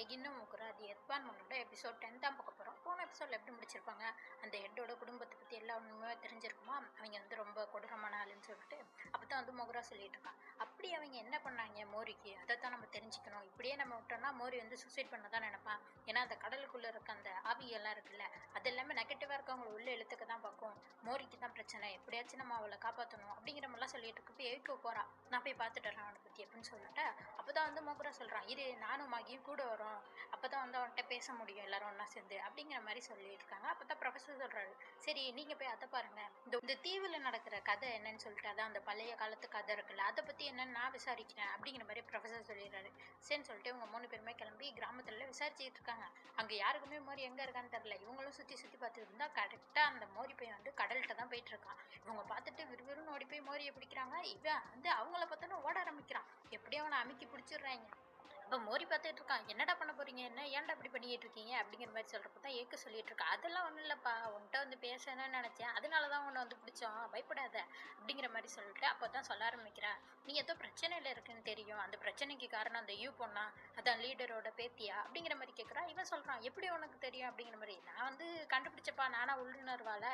எகின்னு முக்குற அது எத்பான் மன்னோட எபிசோட் 10 தான் பார்க்க போகிறோம். போன எபிசோடில் எப்படி முடிச்சிருப்பாங்க, அந்த ஹெட்டோட குடும்பத்தை பற்றி எல்லா ஒன்றுமே தெரிஞ்சிருக்குமா, அவங்க வந்து ரொம்ப கொடூரமான ஆளுன்னு சொல்லிட்டு அப்போ தான் வந்து மொகரா சொல்லிட்டு இருக்கான். அப்படி அவங்க என்ன பண்ணாங்க மோரிக்கு, அதை தான் நம்ம தெரிஞ்சுக்கணும். இப்படியே நம்ம விட்டோம்னா மோரி வந்து சூசைட் பண்ண தான் நினைப்பான். ஏன்னா அந்த கடலுக்குள்ளே இருக்க அந்த ஆவியெல்லாம் இருக்குல்ல, அது எல்லாமே நெகட்டிவாக இருக்கவங்களை உள்ள எழுத்துக்க தான் பார்க்கும். மோரிக்கு தான் பிரச்சனை, எப்படியாச்சும் நம்ம அவளை காப்பாற்றணும் அப்படிங்கிற மாதிரிலாம் சொல்லிட்டு இருக்கப்போ எயிக்கோ போகிறா, நான் போய் பார்த்துட்டு வரேன் அவனை பற்றி அப்படின்னு சொல்லிட்டு அப்போ தான் வந்து மொகரா சொல்கிறான், இரு நானும் மாகியும் கூட வரோம், அப்போ தான் வந்து அவன்கிட்ட பேச முடியும் எல்லாரும் ஒன்றா சேர்ந்து அப்படிங்கிற மாதிரி சொல்லிட்டு இருக்காங்க. அப்போ தான் ப்ரொஃபஸர் சொல்கிறாரு, சரி நீங்கள் போய் அதை பாருங்கள், இந்த தீவில் நடக்கிற கதை என்னன்னு சொல்லிட்டு அதான் அந்த பழைய காலத்து கதை இருக்குல்ல, அதை பற்றி என்னன்னு நான் விசாரிக்கிறேன் அப்படிங்கிற மாதிரி ப்ரொஃபஸர் சொல்லிடுறாரு. சரின்னு சொல்லிட்டு இவங்க 3 பேருமே கிளம்பி கிராமத்துல விசாரிச்சுட்டு இருக்காங்க. அங்கே யாருக்குமே மோரி எங்கே இருக்கான்னு தெரில. இவங்களும் சுற்றி சுற்றி பார்த்துட்டு இருந்தா கரெக்டாக அந்த மோரி பையன் வந்து கடல்கிட்ட தான் போயிட்டு இருக்கான். இவங்க பார்த்துட்டு விறுவிறுன்னு ஓடி போய் மோரியை பிடிக்கிறாங்க. இவன் வந்து அவங்கள பார்த்தோன்னு ஓட ஆரம்பிக்கிறான். எப்படியும் அவனை அமுக்கி பிடிச்சிடுறாங்க. அப்போ மோரி பார்த்துட்டு இருக்கான், என்னடா பண்ண போறீங்க, என்ன ஏன்டா இப்படி பண்ணிட்டு இருக்கீங்க அப்படிங்கிற மாதிரி சொல்றப்ப தான் ஏக்க சொல்லிட்டு இருக்கா, அதெல்லாம் ஒன்றும் இல்லைப்பா, உன்கிட்ட வந்து பேசணும்னு நினைச்சேன், அதனால தான் உன்னை வந்து பிடிச்சோம், பயப்படாத அப்படிங்கிற மாதிரி சொல்லிட்டு அப்போ தான் சொல்ல ஆரம்பிக்கிறேன். நீ ஏதோ பிரச்சனையில் இருக்குன்னு தெரியும், அந்த பிரச்சனைக்கு காரணம் அந்த யூ பொண்ணா, அதான் லீடரோட பேத்தியா அப்படிங்கிற மாதிரி கேட்குறான். இவன் சொல்றான், எப்படி உனக்கு தெரியும் அப்படிங்கிற மாதிரி, நான் வந்து கண்டுபிடிச்சப்பா, நானா உள்ளுணர்வால.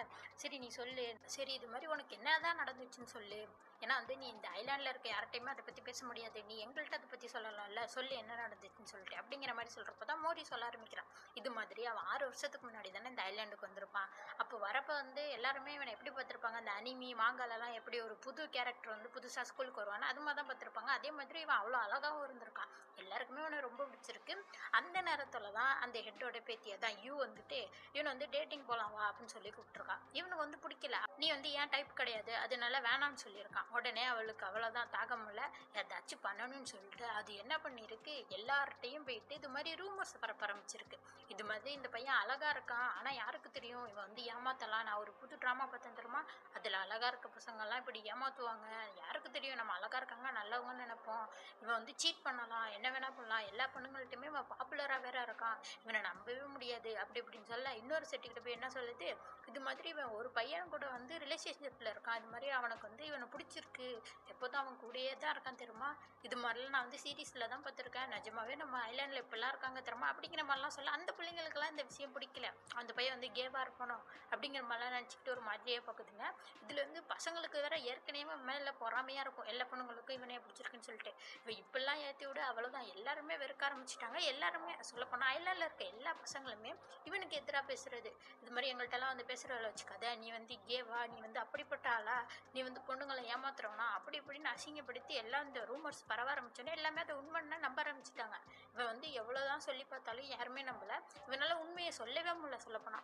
சரி நீ சொல்லு, சரி இது மாதிரி உனக்கு என்னதான் நடந்துச்சுன்னு சொல்லு, ஏன்னா வந்து நீ இந்த ஐலாண்டில் இருக்க யார்கிட்டையுமே அதை பற்றி பேச முடியாது, நீ எங்கள்கிட்ட அதை பற்றி சொல்லலாம்ல, சொல்லு என்ன நடந்துச்சுன்னு சொல்லிட்டு அப்படிங்கிற மாதிரி சொல்கிறப்ப தான் மோரி சொல்ல ஆரம்பிக்கிறான். இது மாதிரி அவன் 6 வருஷத்துக்கு முன்னாடி தானே இந்த ஐலாண்டுக்கு வந்திருப்பான். அப்போ வரப்போ வந்து எல்லாருமே இவனை எப்படி பார்த்துருப்பாங்க, அந்த அனிமி மாங்காலெல்லாம் எப்படி ஒரு புது கேரக்டர் வந்து புதுசாக ஸ்கூலுக்கு வருவான்னு அது மாதிரி தான் பார்த்துருப்பாங்க. அதே மாதிரி இவன் அவ்வளோ அழகாகவும் இருந்திருக்கான், எல்லாருக்குமே இவனை ரொம்ப பிடிச்சிருக்கு. அந்த நேரத்தில் தான் அந்த ஹெட்டோட பேத்தியை தான் யூ வந்துட்டு இவனை வந்து டேட்டிங் போகலாம் வா அப்படின்னு சொல்லி கூப்பிட்டுருக்கான். இவனுக்கு வந்து பிடிக்கல, நீ வந்து ஏன் டைப் கிடையாது அதனால வேணாம்னு சொல்லியிருக்கான். உடனே அவளுக்கு அவ்வளோதான் தாகமில்ல, ஏதாச்சும் பண்ணணும்னு சொல்லிட்டு அது என்ன பண்ணியிருக்கு, எல்லார்ட்டையும் போயிட்டு இது மாதிரி ரூமர்ஸ் பரப்ப ஆரம்பிச்சிருக்கு. இது மாதிரி இந்த பையன் அழகா இருக்கான், ஆனால் யாருக்கு தெரியும் இவன் வந்து ஏமாத்தலாம், நான் ஒரு புது ட்ராமா பார்த்தேன் தெரியுமா, அதில் அழகா இருக்க பசங்கள்லாம் இப்படி ஏமாத்துவாங்க, யாருக்கு தெரியும் நம்ம அழகா இருக்காங்க நல்லவங்கன்னு நினைப்போம், இவன் வந்து சீட் பண்ணலாம், என்ன வேணா பண்ணலாம், எல்லா பொண்ணுங்கள்ட்டையுமே இவன் பாப்புலராக வேற இருக்கான், இவனை நம்பவே முடியாது அப்படி இப்படின்னு சொல்ல இன்னொரு செட்டுக்கிட்ட போய் என்ன சொல்லுது, இது மாதிரி இவன் ஒரு பையன் கூட வந்து ரிலேஷன்ஷிப்பில் இருக்கான், இது மாதிரி அவனுக்கு வந்து இவனை பிடிச்சிருக்கு, எப்போதும் அவன் கூடயே தான் இருக்கான் தெரியுமா, இது மாதிரிலாம் நான் வந்து சீரீஸில் தான் பார்த்துருக்கேன், நிஜமாவே நம்ம ஐலாண்டில் இப்படிலாம் இருக்காங்க தெரியுமா அப்படிங்கிற மாதிரிலாம் சொல்ல அந்த பிள்ளைங்களுக்கெல்லாம் இந்த விஷயம் பிடிக்கல, அந்த பையன் வந்து கேவாக இருக்கணும் அப்படிங்கிற மாதிரிலாம் நினச்சிக்கிட்டு ஒரு மாதிரியே பார்க்குதுங்க. இதில் வந்து பசங்களுக்கு வேற ஏற்கனவே மேலே பொறாமையாக இருக்கும், எல்லா பொண்ணுங்களுக்கும் இவனே பிடிச்சிருக்குன்னு சொல்லிட்டு இவன் இப்படிலாம் ஏற்றி விட அவ்வளோதான், எல்லாருமே வெறுக்க ஆரம்பிச்சிட்டாங்க. எல்லாருமே சொல்லப்போனால் ஐலாண்டில் இருக்க எல்லா பசங்களுமே இவனுக்கு எதிராக பேசுறது, இது மாதிரி எங்கள்கிட்டலாம் வந்து பேசுகிறவளை வச்சுக்காத, நீ வந்து கேவா, நீ வந்து அப்படிப்பட்ட ஆளா, நீ வந்து பொண்ணுங்களை ஏமாத்துறவனா அப்படி இப்படின்னு அசிங்கப்படுத்தி எல்லாம் இந்த ரூமர்ஸ் பரவ ஆரம்பிச்சோன்னே எல்லாமே அதை உண்மைன்னா நம்ப ஆரம்பிச்சிட்டாங்க. இவன் வந்து எவ்வளோதான் சொல்லி பார்த்தாலும் யாருமே நம்பல, இவனால உண்மையை சொல்லவே முடியல சொல்லப்போனா,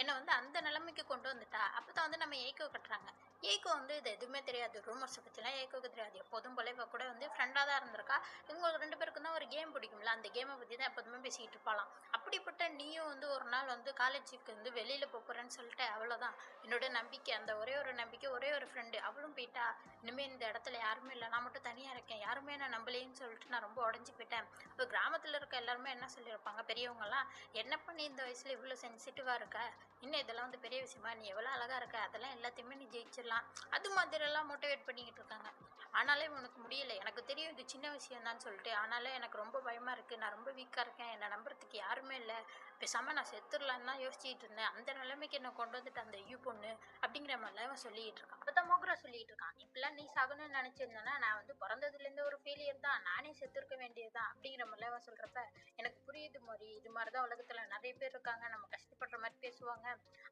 என்னை வந்து அந்த நிலைமைக்கு கொண்டு வந்துட்டா. அப்போ தான் வந்து நம்ம ஏக்கோ கட்டுறாங்க. ஏக்கோ வந்து இது எதுவுமே தெரியாது, ரூமர்ஸை பற்றிலாம் ஏக்கோக்கு தெரியாது, எப்போதும் போல இவ கூட வந்து ஃப்ரெண்டாக தான் இருந்திருக்கா, இவங்க 2 பேருக்கும் தான் ஒரு கேம் பிடிக்கும்ல, அந்த கேமை பற்றி தான் எப்போதுமே பேசிக்கிட்டு இருப்பாளாம். அப்படிப்பட்ட நீயும் வந்து ஒரு நாள் வந்து காலேஜுக்கு வந்து வெளியில் போகிறேன்னு சொல்லிட்டு அவ்வளோதான், என்னோட நம்பிக்கை, அந்த ஒரே ஒரு நம்பிக்கை, ஒரே ஒரு ஃப்ரெண்டு அவளும் போயிட்டா, இனிமேல் இந்த இடத்துல யாருமே இல்லை, நான் மட்டும் தனியாக இருக்கேன், யாருமே நான் நம்பலேன்னு சொல்லிட்டு நான் ரொம்ப உடஞ்சி போயிட்டேன். இப்போ கிராமத்தில் இருக்க எல்லாருமே என்ன சொல்லியிருப்பாங்க பெரியவங்கலாம், என்ன பண்ணி இந்த வயசில் இவ்வளோ சென்சிட்டிவாக இருக்க, இன்னும் இதெல்லாம் வந்து பெரிய விஷயமா, நீ எவ்வளோ அழகாக இருக்க, அதெல்லாம் எல்லாத்தையுமே நீ ஜெயிச்சிடலாம், அது மாதிரிலாம் மோட்டிவேட் பண்ணிக்கிட்டு இருக்காங்க. ஆனாலே உனக்கு முடியல, எனக்கு தெரியும் இது சின்ன விஷயம் தான் சொல்லிட்டு, ஆனாலும் எனக்கு ரொம்ப பயமாக இருக்குது, நான் ரொம்ப வீக்காக இருக்கேன், என்னை நம்புறதுக்கு யாருமே இல்லை, பேசாமல் நான் செத்துடலான்னு தான் யோசிச்சுட்டு இருந்தேன், அந்த நிலைமைக்கு என்னை கொண்டு வந்துட்டு அந்த யூ பொண்ணு அப்படிங்கிற மாதிரிலாம் இவன் சொல்லிட்டு இருக்கான். அப்போ தான் மோகரா சொல்லிட்டு இருக்கான், இப்பெல்லாம் நீ சாகணும்னு நினச்சிருந்தேன்னா நான் வந்து பிறந்ததுலேருந்து ஒரு ஃபெயிலியர் தான், நானே செத்துருக்க வேண்டியதுதான் அப்படிங்கிற மாதிரிலாம் இவன் சொல்கிறப்ப எனக்கு புரியுது மோரி, இது மாதிரி தான் உலகத்தில் நிறைய பேர் இருக்காங்க, நம்ம கஷ்டப்படுற மாதிரி பேசுவாங்க,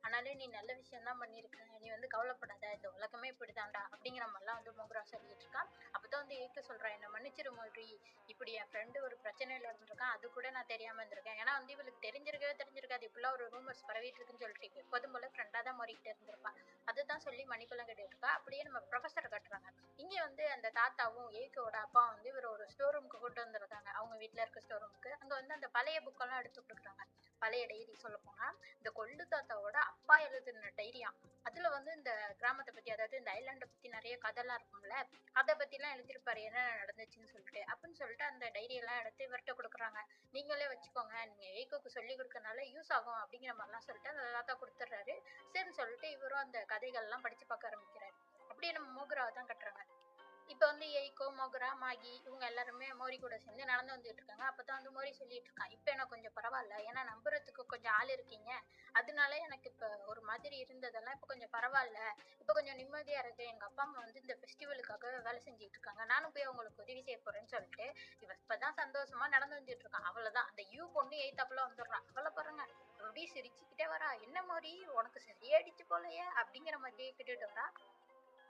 ஆனாலே நீ நல்ல விஷயம் தான் பண்ணியிருக்க, நீ வந்து கவலைப்படாத, இந்த உலகமே இப்படி தாண்டா அப்படிங்கிற மாதிரிலாம் வந்து மோகரா சொல்லிட்டு இருக்கான். அப்போ தான் வந்து ஏக்க சொல்கிறான், என்னை மன்னிச்சிரு மோரி, இப்படி என் ஃப்ரெண்டு ஒரு பிரச்சனையில் இருந்திருக்கான், அது கூட நான் தெரியாமல் இருந்திருக்கேன், ஏன்னா வந்து இவளுக்கு தெரிஞ்சிருக்காது இப்படிலாம் ஒரு ரூமர்ஸ் பரவிட்டு இருக்குன்னு சொல்லிட்டு எப்போதும் போல ஃப்ரெண்டாக தான் மோரிக்கிட்டு இருந்திருப்பான். அதுதான் சொல்லி மன்னிப்பெல்லாம் கேட்டுட்டு இருக்கா. அப்படியே நம்ம ப்ரொஃபஸர் கட்டுறாங்க. இங்கே வந்து அந்த தாத்தாவும் ஏக்கோட அப்பா வந்து இவர் ஒரு ஸ்டோர் ரூமுக்கு கொண்டு வந்திருக்காங்க, அவங்க வீட்டில் இருக்க ஸ்டோர் ரூமுக்கு. அங்கே வந்து அந்த பழைய புக்கெல்லாம் எடுத்து கொடுக்குறாங்க, பழைய டைரி சொல்ல போனால் இந்த கொள்ளு தாத்தாவோட அப்பா எழுதுன டைரியா, அதுல வந்து இந்த கிராமத்தை பத்தி, அதாவது இந்த ஐலாண்டை பத்தி நிறைய கதைலாம் இருக்கும்ல, அதை பத்திலாம் எழுதிருப்பாரு என்ன நடந்துச்சுன்னு சொல்லிட்டு அப்படின்னு சொல்லிட்டு அந்த டைரியெல்லாம் எடுத்து இவர்கிட்ட கொடுக்குறாங்க. நீங்களே வச்சுக்கோங்க, நீங்க ஏக்கோக்கு சொல்லி கொடுக்கறனால யூஸ் ஆகும் அப்படிங்கிற மாதிரிலாம் சொல்லிட்டு அந்த தாத்தா கொடுத்துட்றாரு. சரின்னு சொல்லிட்டு இவரும் அந்த கதைகள்லாம் படிச்சு பார்க்க ஆரம்பிக்கிறாரு. அப்படியே நம்ம மோகராவை தான் கட்டுறாங்க. இப்போ வந்து எய்கோ, மொகரா, மாகி இவங்க எல்லாருமே மோரி கூட சேர்ந்து நடந்து வந்துட்டு இருக்காங்க. அப்பதான் வந்து மோரி சொல்லிட்டு இருக்கான், இப்போ எனக்கு கொஞ்சம் பரவாயில்ல, ஏன்னா நம்புறதுக்கு கொஞ்சம் ஆள் இருக்கீங்க, அதனால எனக்கு இப்போ ஒரு மாதிரி இருந்ததெல்லாம் இப்போ கொஞ்சம் பரவாயில்ல, இப்போ கொஞ்சம் நிம்மதியா இருக்கு. எங்க அப்பா அம்மா வந்து இந்த ஃபெஸ்டிவலுக்காக வேலை செஞ்சுட்டு இருக்காங்க, நானும் போய் அவங்களுக்கு உதவி செய்ய போறேன்னு சொல்லிட்டு இவ இப்பதான் சந்தோஷமா நடந்து வந்துட்டு இருக்கான். அவ்வளவுதான் அந்த யூ பொண்ணு எய்தாப்புல வந்துடுறான். அவளை பாருங்க அப்படியே சிரிச்சுக்கிட்டே வரா. என்ன மோரி உனக்கு சரியாயிடுச்சு போலயே அப்படிங்கிற மாதிரியே கேட்டுட்டு வரா.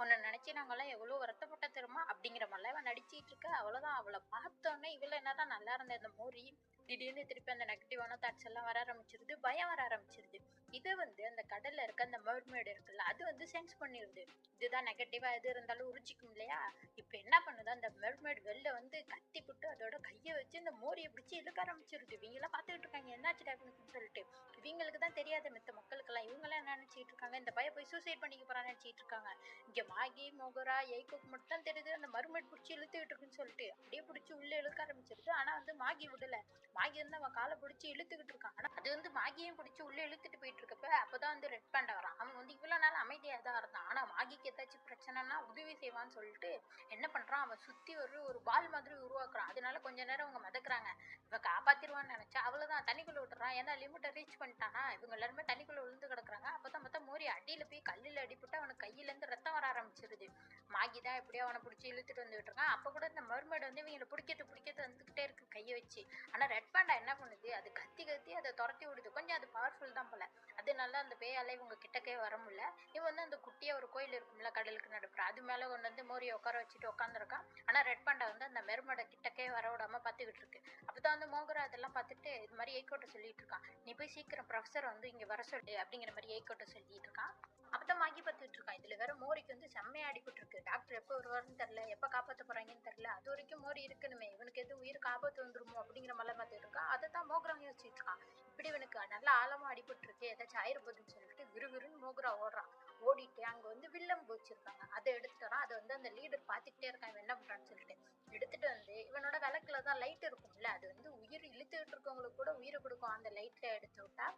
உன்னை நினைச்சு நாங்கெல்லாம் எவ்வளவு வருத்தப்பட்ட தெரியுமா அப்படிங்கிற மாதிரிலாம் இவன் நடிச்சிட்டு இருக்க. அவ்வளவுதான் அவளை பார்த்தோன்னே இவள என்னதான் நல்லா இருந்த இந்த மோரி திடீர்னு திருப்பி அந்த நெகட்டிவான தாட்ஸ் எல்லாம் வர ஆரம்பிச்சிருது, பயம் வர ஆரம்பிச்சிருது. இதை வந்து அந்த கடல்ல இருக்க அந்த மெர்மைடு இருக்குல்ல, அது வந்து சென்ஸ் பண்ணிருது. இதுதான் நெகட்டிவா எது இருந்தாலும் உறிஞ்சிக்கும் இல்லையா. இப்ப என்ன பண்ணுது, அந்த மெர்மைடு வெளில வந்து கத்தி விட்டு அதோட கையை வச்சு இந்த மோரியை பிடிச்சி இழுக்க ஆரம்பிச்சிருது. இவங்க எல்லாம் பாத்துக்கிட்டு இருக்காங்க என்னாச்சு டக்குன்னு சொல்லிட்டு. இவங்களுக்கு தான் தெரியாது, மித்த மக்களுக்கெல்லாம் இவங்க எல்லாம் என்ன நினைச்சிட்டு இருக்காங்க, இந்த பையன் போய் சூசைட் பண்ணிக்க போறான்னு நினைச்சிட்டு இருக்காங்க. இங்க மாகி, மொகரா, எய்கோக்கு மட்டும் தெரியுது அந்த மருமட் பிடிச்சி இழுத்துக்கிட்டு இருக்குன்னு சொல்லிட்டு அப்படியே பிடிச்சி உள்ள இழுக்க ஆரம்பிச்சிருது. ஆனா வந்து மாகி விடல. மாகி வந்து அவன் காலை பிடிச்சி இழுத்துக்கிட்டு இருக்கான். ஆனா அது வந்து மாகியும் பிடிச்சி உள்ள இழுத்துட்டு போயிட்டு இருக்கப்ப அப்பதான் வந்து ரெட் பேண்டா வரான். அவன் வந்து இவ்வளவு நாள் அமைதியா தான் இருந்தான். ஆனா மாகிக்கு ஏதாச்சும் பிரச்சனைனா உதவி செய்வான்னு சொல்லிட்டு என்ன பண்றான், அவன் சுத்தி ஒரு பால் மாதிரி உருவாக்குறான். அதனால கொஞ்ச நேரம் அவங்க மிதக்குறாங்க. இவன் காப்பாத்திருவான்னு நினைச்சா அவ்வளவுதான் தண்ணிக்குள்ள விட்டுறான். ஏன்னா லிமிட்டை ரீச் பண்ணிட்டானா. இவங்க எல்லாருமே தண்ணிக்குள்ள விழுந்து கிடக்குறாங்க. அப்பதான் மொத்தம் மோரி அடியில போய் கல்லுல அடிபட்டு அவனுக்கு கையில இருந்து ரத்தம் வர ஆரம்பிச்சிருது. மாகி தான் எப்படியோ அவனை பிடிச்சி இழுத்துட்டு வந்துட்டு இருக்கான். அப்ப கூட இந்த மர்மேட் வந்து இவங்களை பிடிக்கிறது வந்துகிட்டே இருக்கு கையை வச்சு. ஆனா ரெட் பேண்டா என்ன பண்ணுது, அது கத்தி கத்தி அதை துரத்தி விடுது. கொஞ்சம் அது பவர்ஃபுல் தான் போல. அதனால அந்த பேயால இவங்க கிட்டக்கே வர முடியல. இவன் வந்து அந்த குட்டியா ஒரு கோயில் இருக்கும்ல கடலுக்கு நடுப்புற, அது மேல கொண்டு வந்து மோரியை உட்கார வச்சுட்டு உட்காந்துருக்கான். ஆனா ரெட் பேண்டா வந்து அந்த மெர்மேட கிட்டக்கே வர விடாம பாத்துக்கிட்டு இருக்கு. அப்பதான் வந்து மோகரா அதெல்லாம் பார்த்துட்டு இது மாதிரி எய்கோட்ட சொல்லிட்டு இருக்கான், நீ போய் சீக்கிரம் ப்ரொஃபசர் வந்து இங்க வர சொல்லு அப்படிங்கிற மாதிரி எய்கோட்ட சொல்லிட்டு இருக்கான். அப்பதான் மாகி பார்த்துட்டு இருக்கான். இதுல வேற மோரிக்கு வந்து செம்மையா அடிபட்டு இருக்கு. டாக்டர் எப்போ வருவாருன்னு தெரியல, எப்ப காப்பாத்த போறாங்கன்னு தெரியல, அது வரைக்கும் மோரி இருக்கணுமே, இவனுக்கு எதுவும் உயிருக்கு ஆபத்து வந்துருமோ அப்படிங்கிற மாதிரி பார்த்துட்டு இருக்கான். அதை தான் மோகரம் யோசிச்சுட்டு இருக்கான். இப்படி இவனுக்கு நல்ல ஆழமா அடிபட்டு இருக்கு, ஏதாச்சும் ஆயிரப்போகுதுன்னு சொல்லிட்டு விறுவிறுன்னு மோகரா ஓடுறான். ஓடிட்டு அங்க வந்து வில்லம் வச்சிருக்காங்க, அதை எடுத்துட்டு வரான். அதை வந்து அந்த லீடர் பாத்துக்கிட்டே இருக்கான் இவன் என்ன பண்றான்னு சொல்லிட்டு. எடுத்துட்டு வந்து இவனோட விளக்குல தான் லைட் இருக்கும்ல, அது வந்து உயிர் இழுத்துட்டு இருக்கவங்களுக்கு கூட உயிரை கொடுக்கும். அந்த லைட்ல எடுத்து விட்டா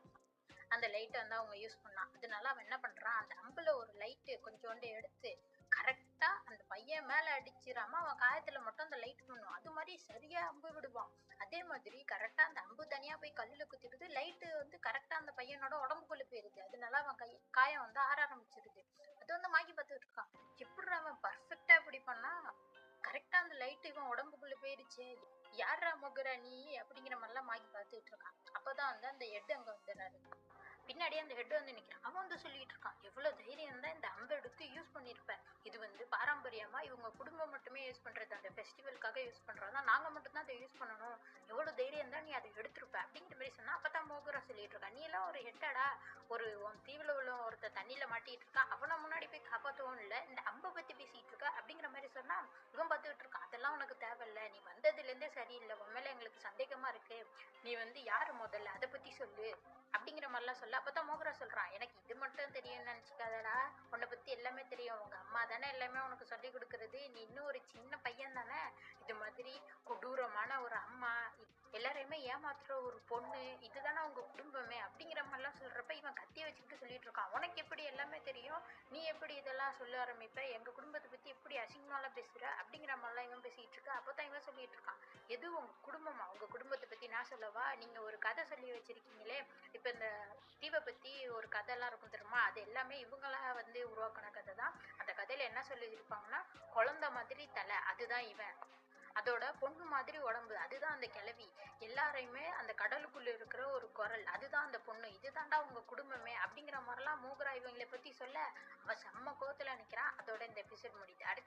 அந்த லைட்டை வந்து அவங்க யூஸ் பண்ணான். அதனால அவன் என்ன பண்றான், அந்த அம்புல ஒரு லைட்டு கொஞ்சோண்டு எடுத்து கரெக்டா அந்த பையன் மேல அடிச்சிடாம அவன் காயத்துல மட்டும் அந்த லைட் பண்ணும். அது மாதிரி சரியா அம்பு விடுவான். அதே மாதிரி கரெக்டா அந்த அம்பு தனியா போய் கல்லுல குத்திடுது, லைட்டு வந்து கரெக்டா அந்த பையனோட உடம்புக்குள்ள போயிருது. அதனால அவன் காயம் வந்து ஆற ஆரம்பிச்சிருது. அது வந்து மாகி பார்த்துட்டு இருக்கான், எப்படி அவன் பர்ஃபெக்டா இப்படி பண்ணா, கரெக்டா அந்த லைட் இவன் உடம்புக்குள்ள போயிருச்சு, யாரா மொகரா நீ அப்படிங்கிற மாதிரிலாம் மாகி பார்த்துட்டு இருக்கான். அப்பதான் வந்து அந்த ஹெட் அங்க வந்துடுறாரு. பின்னாடியே அந்த ஹெட் வந்து நிக்கிறான். அவன் வந்து சொல்லிட்டு இருக்கான், எவ்வளவு தைரியம் தான் இந்த அம்பை எடுத்து யூஸ் பண்ணிருப்பேன், இது வந்து பாரம்பரியமா இவங்க குடும்பம் மட்டுமே யூஸ் பண்றது, அந்த ஃபெஸ்டிவலுக்காக யூஸ் பண்றதா, நாங்க மட்டும் தான் அதை யூஸ் பண்ணணும், எவ்வளவு தைரியம் தான் நீ அதை எடுத்திருப்ப அப்படிங்கிற மாதிரி சொன்னா. அப்பதான் மோகரா சொல்லிட்டு இருக்கான், நீ எல்லாம் ஒரு ஹெட்டடா, உன் தீவுல உள்ள ஒருத்த தண்ணியில மாட்டிட்டு இருக்கா, அவனை முன்னாடி போய் காப்பாத்துவோம் இல்ல, இந்த அம்பை பத்தி பேசிட்டு இருக்க அப்படிங்கிற மாதிரி சொன்னா. இவன் பார்த்துக்கிட்டு இருக்கான், அதெல்லாம் உனக்கு தேவையில்ல, நீ வந்ததுல இருந்தே சரியில்லை, உன் மேல எங்களுக்கு சந்தேகமா இருக்கு, நீ வந்து யாரு முதல்ல அதை பத்தி சொல்லு அப்படிங்கிற மாதிரிலாம் சொல்ல. அப்பதான் மோகரா சொல்றான், எனக்கு இது மட்டும் தெரியும்னு நினைச்சுக்காதடா, உன்னை பத்தி எல்லாமே தெரியும், உங்க அம்மா தானே எல்லாமே உனக்கு சொல்லி கொடுக்கறது, நீ இன்னும் ஒரு சின்ன பையன் தானே, இது மாதிரி கொடூரமான ஒரு அம்மா, எல்லாரையுமே ஏமாத்துற ஒரு பொண்ணு, இதுதானே உங்க குடும்பமே அப்படிங்கிற மாதிரிலாம் சொல்றப்ப இவன் கத்திய வச்சுக்கிட்டு சொல்லிட்டு இருக்கான், உனக்கு எப்படி எல்லாமே தெரியும், நீ எப்படி இதெல்லாம் சொல்ல ஆரம்பிப்ப, எங்க குடும்பத்தை பத்தி எப்படி அசிங்கமாலாம் பேசுற அப்படிங்கிற மாதிரிலாம் இவன் பேசிட்டு இருக்க. அப்பதான் இவன் சொல்லிட்டு இருக்கான், எது உங்க குடும்பமா, உங்க குடும்பத்தை பத்தி நான் சொல்லவா, நீங்க ஒரு கதை சொல்லி வச்சிருக்கீங்களே, இப்ப இந்த தீவை பத்தி ஒரு கதைலாம் இருக்கும் தெரியுமா, அது எல்லாமே இவங்களா வந்து உருவாக்கின கதை தான். அந்த கதையில என்ன சொல்லி இருப்பாங்கன்னா, குழந்தை மாதிரி தலை அதுதான் இவன், அதோட பொண்ணு மாதிரி உடம்பு அதுதான் அந்த கிழவி, எல்லாரையுமே அந்த கடலுக்குள்ள இருக்கிற ஒரு குரல் அதுதான் அந்த பொண்ணு, இதுதான்டா உங்க குடும்பமே அப்படிங்கிற மாதிரிலாம் மோகரா இவங்களை பத்தி சொல்ல. அவன் செம்ம கோவத்துல நிக்கிறான். அதோட இந்த எபிசோட் முடியுது. அடுத்த